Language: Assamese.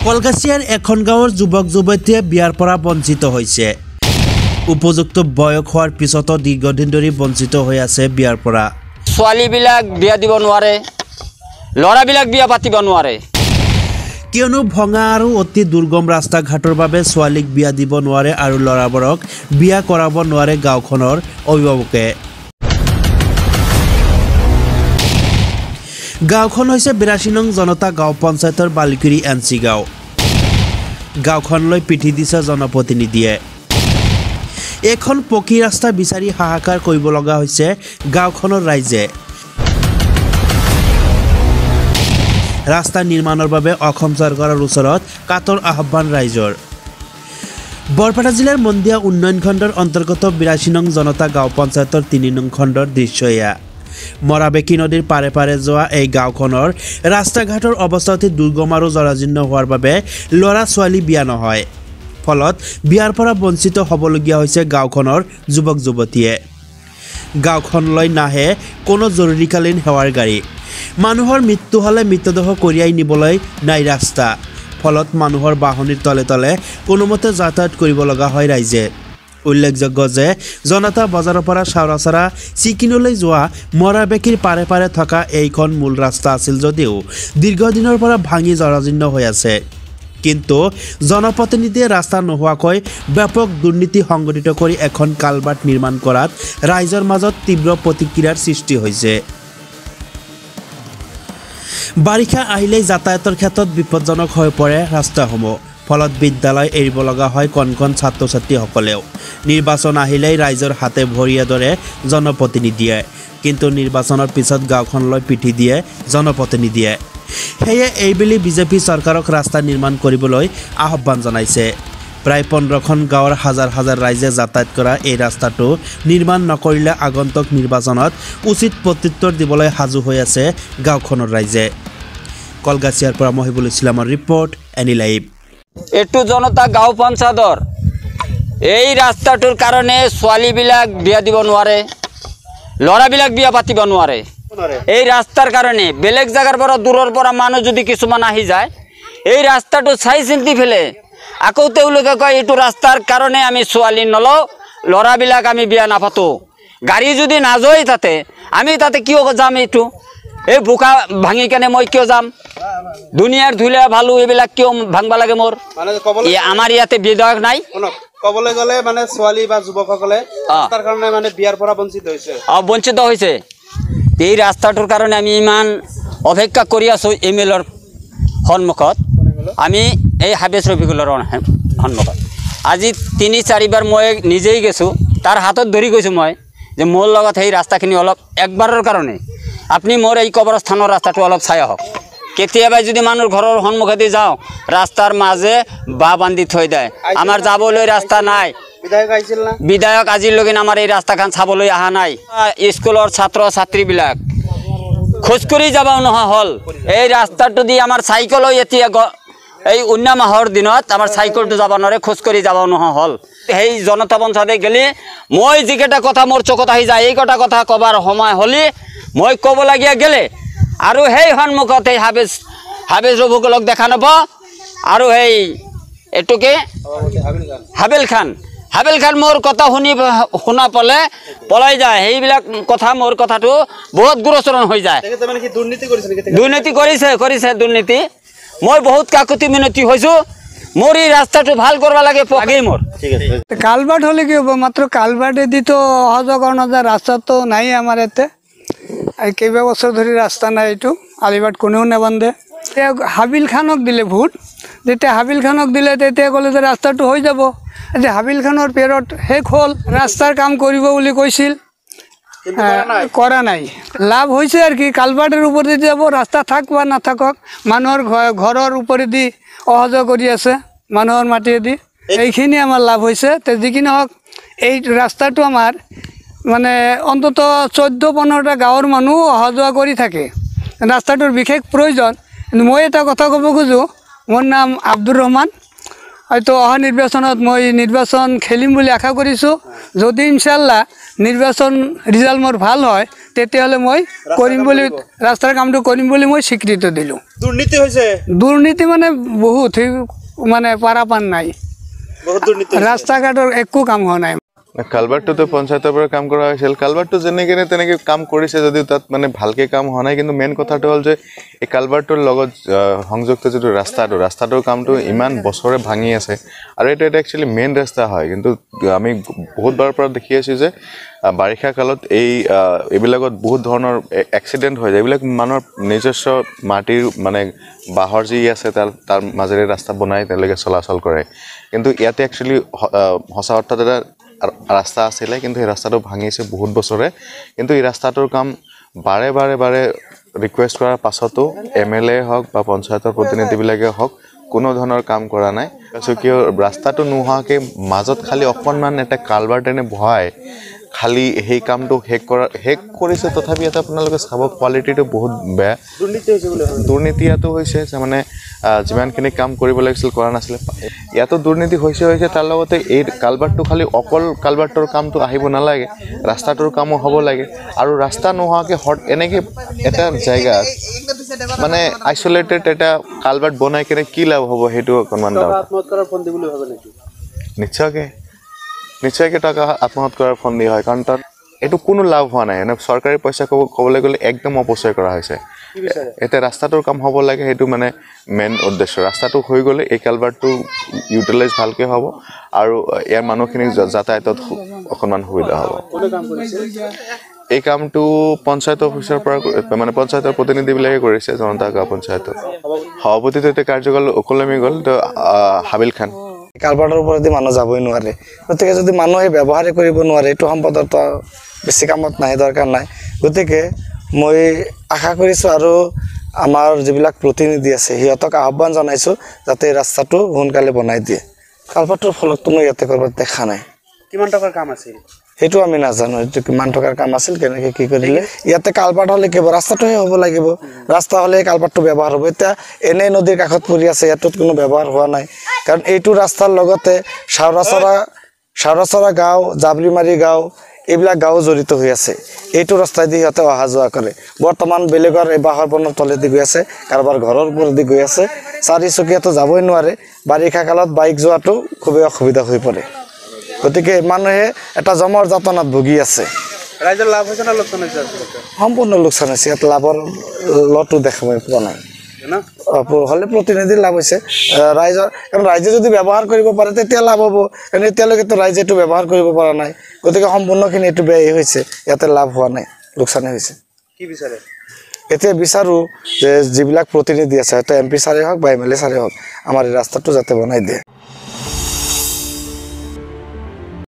কলকাছিয়াৰ এখন গাঁৱৰ যুৱক যুৱতীয়ে বিয়াৰ পৰা বঞ্চিত হৈছে। উপযুক্ত বয়স হোৱাৰ পিছতো দীৰ্ঘদিন ধৰি বঞ্চিত হৈ আছে বিয়াৰ পৰা। ছোৱালীবিলাক বিয়া দিব নোৱাৰে, ল'ৰাবিলাক বিয়া পাতিব নোৱাৰে। কিয়নো ভঙা আৰু অতি দুৰ্গম ৰাস্তা ঘাটৰ বাবে ছোৱালীক বিয়া দিব নোৱাৰে আৰু ল'ৰাবোৰক বিয়া কৰাব নোৱাৰে গাঁওখনৰ অভিভাৱকে। গাঁওখন হৈছে ৮২ নং জনতা গাঁও পঞ্চায়তৰ বালিকুৰি এনচি গাঁও। গাঁওখনলৈ পিঠি দিছে জনপ্ৰতিনিধিয়ে। এখন পকী ৰাস্তা বিচাৰি হাহাকাৰ কৰিব লগা হৈছে গাঁওখনৰ ৰাইজে। ৰাস্তা নিৰ্মাণৰ বাবে অসম চৰকাৰৰ ওচৰত কাতৰ আহ্বান ৰাইজৰ। বৰপেটা জিলাৰ মন্দিয়া উন্নয়ন খণ্ডৰ অন্তৰ্গত ৮২ নং জনতা গাঁও পঞ্চায়তৰ ৩ নং খণ্ডৰ দৃশ্য এয়া। মৰাবেকী নদীৰ পাৰে পাৰে যোৱা এই গাঁওখনৰ ৰাস্তা ঘাটৰ অৱস্থা অতি দুৰ্গম আৰু জৰাজীৰ্ণ হোৱাৰ বাবে ল'ৰা ছোৱালী বিয়া নহয়। ফলত বিয়াৰ পৰা বঞ্চিত হ'বলগীয়া হৈছে গাঁওখনৰ যুৱক যুৱতীয়ে। গাঁওখনলৈ নাহে কোনো জৰুৰীকালীন সেৱাৰ গাড়ী। মানুহৰ মৃত্যু হ'লে মৃতদেহ কঢ়িয়াই নিবলৈ নাই ৰাস্তা। ফলত মানুহৰ বাহনিৰ তলে তলে কোনোমতে যাতায়াত কৰিব লগা হয় ৰাইজে। উল্লেখযোগ্য যে জনতা বজাৰৰ পৰা চাউৰাচাৰা চিকিনলৈ যোৱা মৰাবেকীৰ পাৰে পাৰে থকা এইখন মূল ৰাস্তা আছিল যদিও দীৰ্ঘদিনৰ পৰা ভাঙি জৰাজীৰ্ণ হৈ আছে। কিন্তু জনপ্ৰতিনিধিয়ে ৰাস্তা নোহোৱাকৈ ব্যাপক দুৰ্নীতি সংঘটিত কৰি এখন কালভাৰ্ট নিৰ্মাণ কৰাত ৰাইজৰ মাজত তীব্ৰ প্ৰতিক্ৰিয়াৰ সৃষ্টি হৈছে। বাৰিষা আহিলেই যাতায়াতৰ ক্ষেত্ৰত বিপদজনক হৈ পৰে ৰাস্তাসমূহ। ফলত বিদ্যালয় এৰিব লগা হয় কণ কণ ছাত্ৰ ছাত্ৰীসকলেও। নিৰ্বাচন আহিলেই ৰাইজৰ হাতে ভৰিয়ে ধৰে জনপ্ৰতিনিধিয়ে। কিন্তু নিৰ্বাচনৰ পিছত গাঁওখনলৈ পিঠি দিয়ে জনপ্ৰতিনিধিয়ে। সেয়ে এইবেলি বিজেপি চৰকাৰক ৰাস্তা নিৰ্মাণ কৰিবলৈ আহ্বান জনাইছে। প্ৰায় ১৫খন গাঁৱৰ হাজাৰ হাজাৰ ৰাইজে যাতায়াত কৰা এই ৰাস্তাটো নিৰ্মাণ নকৰিলে আগন্তুক নিৰ্বাচনত উচিত প্ৰত্যুত্তৰ দিবলৈ সাজু হৈ আছে গাঁওখনৰ ৰাইজে। কলকাছিয়াৰ পৰা মহিবুল ইছলামৰ ৰিপৰ্ট, এনি লাইভ। এইটো জনতা গাঁও পঞ্চায়তৰ এই ৰাস্তাটোৰ কাৰণে ছোৱালীবিলাক বিয়া দিব নোৱাৰে, ল'ৰাবিলাক বিয়া পাতিব নোৱাৰে। এই ৰাস্তাৰ কাৰণে বেলেগ জাগাৰ পৰা দূৰৰ পৰা মানুহ যদি কিছুমান আহি যায়, এই ৰাস্তাটো চাই চিন্তি ফেলে আকৌ তেওঁলোকে কয় এইটো ৰাস্তাৰ কাৰণে আমি ছোৱালী নলওঁ, ল'ৰাবিলাক আমি বিয়া নাপাতো। গাড়ী যদি নাযায় তাতে আমি তাতে কিয় যাম? এইটো এই বোকা ভাঙি কেনে মই কিয় যাম? দুনিয়াৰ ধুলা ভালো এইবিলাক কিয় ভাঙবা লাগে? মোৰ আমাৰ ইয়াতে বিধায়ক নাই। ক'বলৈ গ'লে মানে ছোৱালী বা যুৱকসকলে ৰাস্তাৰ কাৰণে মানে বিয়াৰ পৰা বঞ্চিত হৈছে। বঞ্চিত হৈছে। এই ৰাস্তাটোৰ কাৰণে আমি ইমান অপেক্ষা কৰি আছোঁ MLAৰ সন্মুখত। আমি এই হাবেছ ৰফিকুলৰ সন্মুখত আজি ৩-৪বাৰ মই নিজেই গৈছোঁ, তাৰ হাতত ধৰি গৈছোঁ মই যে মোৰ লগত সেই ৰাস্তাখিনি অলপ একবাৰৰ কাৰণে আপুনি মোৰ এই কবৰস্থানৰ ৰাস্তাটো অলপ চাই আহক। কেতিয়াবা যদি মানুহৰ ঘৰৰ সন্মুখেদি যাওঁ, ৰাস্তাৰ মাজে বাঁহ বান্ধি থৈ দিয়ে, আমাৰ যাবলৈ ৰাস্তা নাই। বিধায়ক আজিলৈকে আমাৰ এই ৰাস্তাখন চাবলৈ অহা নাই। স্কুলৰ ছাত্ৰ ছাত্ৰীবিলাক খোজকাঢ়ি যাব নোহোৱা হ'ল। এই ৰাস্তাটো দি আমাৰ চাইকেলো এতিয়া এই 19 মাহৰ দিনত আমাৰ চাইকেলটো যাব নোৱাৰে, খোজকাঢ়ি যাব নোহোৱা হ'ল। সেই জনতা পঞ্চায়তে গেলি মই যিকেইটা কথা মোৰ চকুত আহি যায় এইকেইটা কথা ক'বাৰ সময় হ'লে মই ক'বলগীয়া গেলে আৰু সেই সন্মুখত সেই হাবেছ ৰফিকুলক দেখা নাপ আৰু সেই এইটোকে হাবেল খান মোৰ কথা শুনা পালে পলাই যায়। সেইবিলাক কথা মোৰ কথাটো বহুত গুৰুচৰণ হৈ যায়। দুৰ্নীতি কৰিছে দুৰ্নীতি। মই বহুত কাকুতি মিনতি হৈছোঁ, মোৰ এই ৰাস্তাটো ভাল কৰিব লাগে। আগেই মোৰ কালভাৰ্ট হলে কি হব? মাত্ৰ কালভাৰ্টে দিত অহা যোৱা কৰা নাযায়। ৰাস্তা তো নাই আমাৰ ইয়াতে, কেইবা বছৰ ধৰি ৰাস্তা নাই। এইটো আলিবাট কোনেও নেবান্ধে। হাবিল খানক দিলে ভোট, যেতিয়া হাবিল খানক দিলে তেতিয়া ক'লে যে ৰাস্তাটো হৈ যাব। যে হাবিল খানৰ পেৰত শেষ হ'ল, ৰাস্তাৰ কাম কৰিব বুলি কৈছিল, কৰা নাই। লাভ হৈছে আৰু কি, কালভাৰ্টেৰ ওপৰেদি যাব, ৰাস্তা থাক বা নাথাকক, মানুহৰ ঘৰৰ ওপৰেদি অহা যোৱা কৰি আছে, মানুহৰ মাটিয়েদি। এইখিনি আমাৰ লাভ হৈছে। যি কি নহওক এই ৰাস্তাটো আমাৰ মানে অন্তত 14-15টা গাঁৱৰ মানুহ অহা যোৱা কৰি থাকে। ৰাস্তাটোৰ বিশেষ প্ৰয়োজন। মই এটা কথা ক'ব খোজোঁ, মোৰ নাম আব্দুৰ ৰহমান। হয়তো অহা নিৰ্বাচনত মই নিৰ্বাচন খেলিম বুলি আশা কৰিছোঁ যদি ইনশাল্লাহ নিৰ্বাচন ৰিজাল্ট মোৰ ভাল হয় তেতিয়াহ'লে মই কৰিম বুলি ৰাস্তাৰ কামটো কৰিম বুলি মই স্বীকৃতি দিলোঁ দুৰ্নীতি হৈছে দুৰ্নীতি মানে বহুত মানে পাৰাপান নাই বহুত দুৰ্নীতি ৰাস্তা ঘাটৰ একো কাম হোৱা নাই কালভাৰটোতো পঞ্চায়তৰ পৰা কাম কৰা হৈছিল কালভাৰটো যেনেকৈ তেনেকৈ কাম কৰিছে যদিও তাত মানে ভালকৈ কাম হোৱা নাই কিন্তু মেইন কথাটো হ'ল যে এই কালভাৰটোৰ লগত সংযুক্ত যিটো ৰাস্তাটোৰ কামটো ইমান বছৰে ভাঙি আছে আৰু এইটো এটা একচুৱেলি মেইন ৰাস্তা হয় কিন্তু আমি বহুতবাৰৰ পৰা দেখি আছোঁ যে বাৰিষা কালত এইবিলাকত বহুত ধৰণৰ এক্সিডেণ্ট হৈ যায় এইবিলাক মানুহৰ নিজস্ব মাটিৰ মানে বাঁহৰ যি আছে তাৰ মাজেৰে ৰাস্তা বনাই তেওঁলোকে চলাচল কৰে কিন্তু ইয়াতে একচুৱেলি সঁচা অৰ্থত এটা ৰাস্তা আছিলে কিন্তু এই ৰাস্তাটো ভাঙিছে বহুত বছৰে কিন্তু এই ৰাস্তাটোৰ কাম বাৰে ৰিকুৱেষ্ট কৰাৰ পাছতো MLA হওক বা পঞ্চায়তৰ প্ৰতিনিধিবিলাকে হওক কোনো ধৰণৰ কাম কৰা নাই কিয় ৰাস্তাটো নোহোৱাকৈ মাজত খালি অকণমান এটা কালভাৰ্ট এনে বহাই খালি সেই কামটো শেষ কৰিছে তথাপি এটা আপোনালোকে চাব কোৱালিটিটো বহুত বেয়া দুৰ্নীতি ইয়াতো হৈছে যে মানে যিমানখিনি কাম কৰিব লাগিছিল কৰা নাছিলে ইয়াতো দুৰ্নীতি হৈছে তাৰ লগতে এই কালভাৰ্টটো খালি অকল কালভাৰ্টৰ কামটো আহিব নালাগে ৰাস্তাটোৰ কামো হ'ব লাগে আৰু ৰাস্তা নোহোৱাকৈ এনেকৈ এটা জেগাত মানে আইচলেটেড এটা কালভাৰ্ট বনাই কিনে কি লাভ হ'ব সেইটো অকণমান নিশ্চয়কৈ টকা আত্মহত্যা কৰাৰ ফন্দি হয় কাৰণ তাত এইটো কোনো লাভ হোৱা নাই মানে চৰকাৰী পইচা ক'বলৈ গ'লে একদম অপচয় কৰা হৈছে এতিয়া ৰাস্তাটোৰ কাম হ'ব লাগে সেইটো মানে মেইন উদ্দেশ্য ৰাস্তাটো হৈ গ'লে এই কালভাৰ্টটো ইউটিলাইজ ভালকৈ হ'ব আৰু ইয়াৰ মানুহখিনিক যাতায়াতত অকণমান সুবিধা হ'ব এই কামটো পঞ্চায়ত অফিচৰ পৰা মানে পঞ্চায়তৰ প্ৰতিনিধিবিলাকে কৰিছে জনতা গাঁও পঞ্চায়তৰ সভাপতিটো এতিয়া কাৰ্যকাল উকলমি গ'ল তো হাবিল খান কালভাৰ্টৰ ওপৰেদি মানুহ যাবই নোৱাৰে গতিকে যদি মানুহে ব্যৱহাৰে কৰিব নোৱাৰে এইটো সম্পদত বেছি কামত নাহে দৰকাৰ নাই গতিকে মই আশা কৰিছোঁ আৰু আমাৰ যিবিলাক প্ৰতিনিধি আছে সিহঁতক আহ্বান জনাইছোঁ যাতে ৰাস্তাটো সোনকালে বনাই দিয়ে কালভাৰ্টৰ ফলততো মই ইয়াতে ক'ৰবাত দেখা নাই কিমান টকাৰ কাম আছিল সেইটো আমি নাজানো এইটো কিমান টকাৰ কাম আছিল কেনেকৈ কি কৰিলে ইয়াতে কালভাৰ্ট হ'লে কি হ'ব ৰাস্তাটোহে হ'ব লাগিব ৰাস্তা হ'লে কালভাৰ্টটো ব্যৱহাৰ হ'ব এতিয়া এনেই নদীৰ কাষত পৰি আছে ইয়াততো কোনো ব্যৱহাৰ হোৱা নাই কাৰণ এইটো ৰাস্তাৰ লগতে চাউৰাচৰা গাঁও জাবৰিমাৰী গাঁও এইবিলাক গাঁও জড়িত হৈ আছে এইটো ৰাস্তাইদি সিহঁতে অহা যোৱা কৰে বৰ্তমান বেলেগৰ এই বাঁহৰ বনৰ তলেদি গৈ আছে কাৰোবাৰ ঘৰৰ ওপৰেদি গৈ আছে চাৰিচকীয়াতো যাবই নোৱাৰে বাৰিষা কালত বাইক যোৱাটো খুবেই অসুবিধা হৈ পৰে গতিকে মানুহে এটা জমৰ যাতনাত ভুগি আছে ৰাইজৰ লাভ হৈছে না লোকচান হৈছে সম্পূৰ্ণ লোকচান হৈছে ইয়াত লাভৰ লটো দেখা পোৱা নাই হ'লে প্ৰতিনিধিৰ লাভ হৈছে ৰাইজৰ কাৰণ ৰাইজে যদি ব্যৱহাৰ কৰিব পাৰে তেতিয়া লাভ হ'ব কাৰণ এতিয়ালৈকেতো ৰাইজে এইটো ব্যৱহাৰ কৰিব পৰা নাই গতিকে সম্পূৰ্ণখিনি এইটো বেয়াই হৈছে ইয়াতে লাভ হোৱা নাই লোকচানেই হৈছে কি বিচাৰে এতিয়া বিচাৰোঁ যে যিবিলাক প্ৰতিনিধি আছে হয়তো MP ছাৰে হওক বা MLA ছাৰে হওক আমাৰ এই ৰাস্তাটো যাতে বনাই দিয়ে